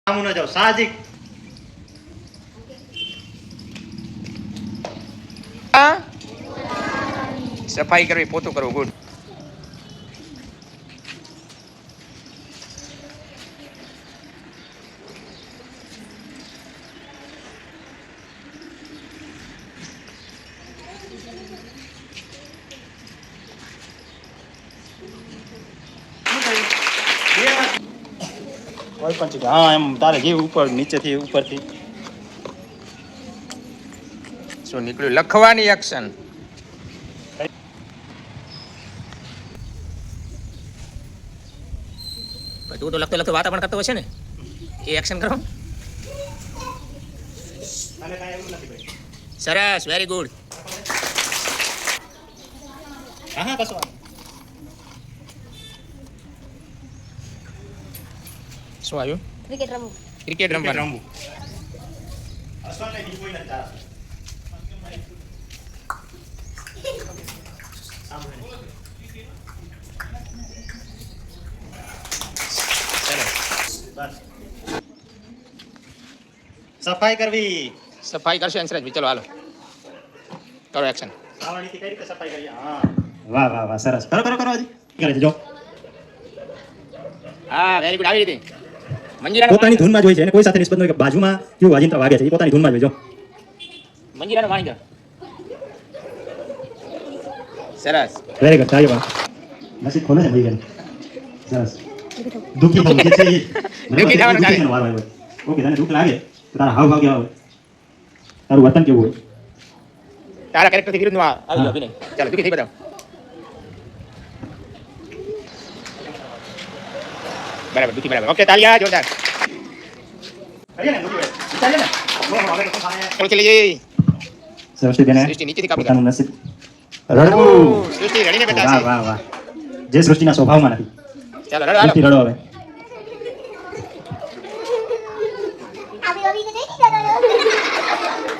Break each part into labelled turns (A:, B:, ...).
A: આમ ન જાવ સાહજિક.
B: સફાઈ કરવી, પોતું કરવું. ગુડ.
A: કોઈ પણ ચીજ હા એમ તારે જે ઉપર નીચેથી ઉપરથી
B: શું નીકળ્યું? લખવાની એક્શન. તું તો લખતો લખતો વાતા પણ કરતો હશે ને, એ એક્શન કરો. સરસ, વેરી ગુડ.
A: હા હા કશું
B: શું આવ્યું?
C: ક્રિકેટ રમવું.
B: ક્રિકેટ રમવાનું.
A: સફાઈ કરવી.
B: સફાઈ કરશો અંશરાજભાઈ? ચલો હાલો કરો એક્શન.
A: ખાવાનીથી કઈ રીતે સફાઈ કરીએ? હા વાહ વાહ વાહ સરસ. કરો કરો કરો હજી કરે છે જો.
B: હા વેરી ગુડ. આવી રીતે મંજીરાનો
A: પોતાની ધૂનમાં જ હોય છે અને કોઈ સાથે નિસ્બત નથી કે બાજુમાં કેવું વાજિંત્ર વાગે છે. એ પોતાની ધૂનમાં જ હોય જો.
B: મંજીરાનો પાણી દો. સરસ.
A: Very good. તાળી વાહ. નસીબ ખોલે છે ભાઈ બેન. સરસ. દુખી થવું જે છે એ
B: દુઃખી થવાનું
A: દુઃખી થવાનો વારો આવ્યો. ઓકે તને દુઃખ લાગે તો તારા હાવ ભાવ કેવા હોય, તારું વર્તન કેવું હોય?
B: તારા કેરેક્ટરથી વિરુદ્ધમાં આવી ગયો અભિનય. ચાલો દુઃખી થઈ બતાવો. બરાબર, દુઃખી બરાબર. ઓકે તાલિયા જોરદાર.
A: કરીએ ને દુઃખી હોય. વિચારીએ ને. ઓહો હવે તો ખાને.
B: ઓળખી લઈએ.
A: સૃષ્ટિ બેને
B: સૃષ્ટિ નીચેથી કાપી
A: પોતાનું નસીબ રડવું.
B: સૃષ્ટિ રડીને બેઠા
A: વાહ
B: છે.
A: વાહ વાહ. જે સૃષ્ટિના સ્વભાવમાં નથી.
B: ચાલો રડો હાલો.
A: સૃષ્ટિ રડો હવે.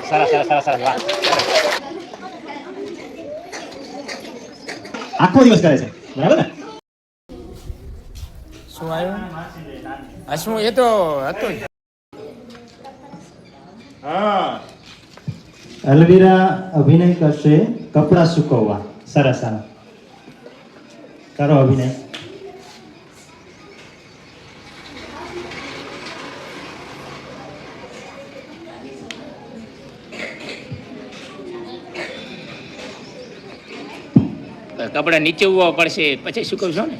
A: સરસ સરસ સરસ સરસ વાહ. આખો દિવસ કરે છે બરાબર ને?
B: શું આવ્યું? હા શું એ તો હતું જ.
A: હા અલવીરા અભિનય કરશે કપડા સુકવવા. સરસ સરસ કરો અભિનય.
B: કપડા નીચવવા પડશે પછી શું કહું છો ને?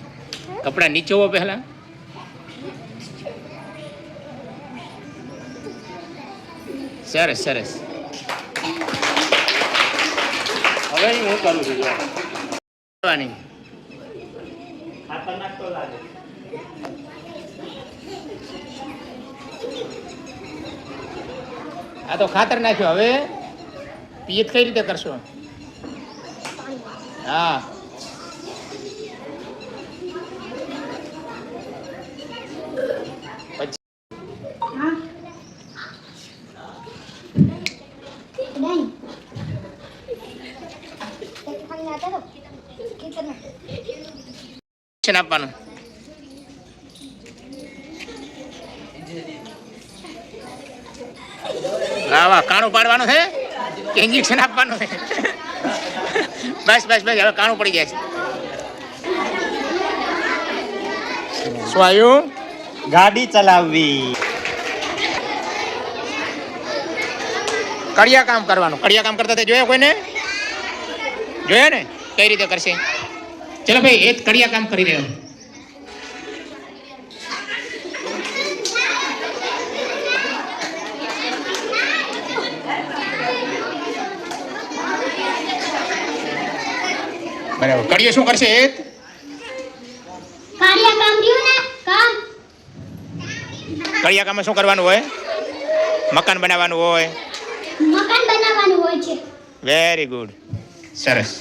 B: કપડા નીચવવા પહેલા. સરસ સરસ.
A: હવે હું કરું છું જો.
B: કરવાની.
A: ખતરનાક તો લાગે.
B: આ તો ખાતર નાખ્યો. હવે પિયત કઈ રીતે કરશો? હા પછી એક્શન આપવાનું. વાહ વાહ. કાણું પાડવાનું છે કે ઇન્જેક્શન આપવાનું છે? બસ બસ બસ હવે કાણું પડી જાય છે. શું આવ્યું?
A: ગાડી ચલાવવી.
B: કડિયા કામ કરવાનું. કડિયા કામ કરતા તે જોયા કોઈને? જોયા ને કઈ રીતે કરશે? ચલો ભાઈ એક કડિયા કામ કરી રહ્યો. બરાબર. કડિયો શું કરશે?
C: કાર્ય કામ રહ્યું ને કામ.
B: કડિયા કામમાં શું કરવાનું હોય? મકાન બનાવવાનું હોય.
C: મકાન બનાવવાનું હોય છે.
B: Very good. સરસ.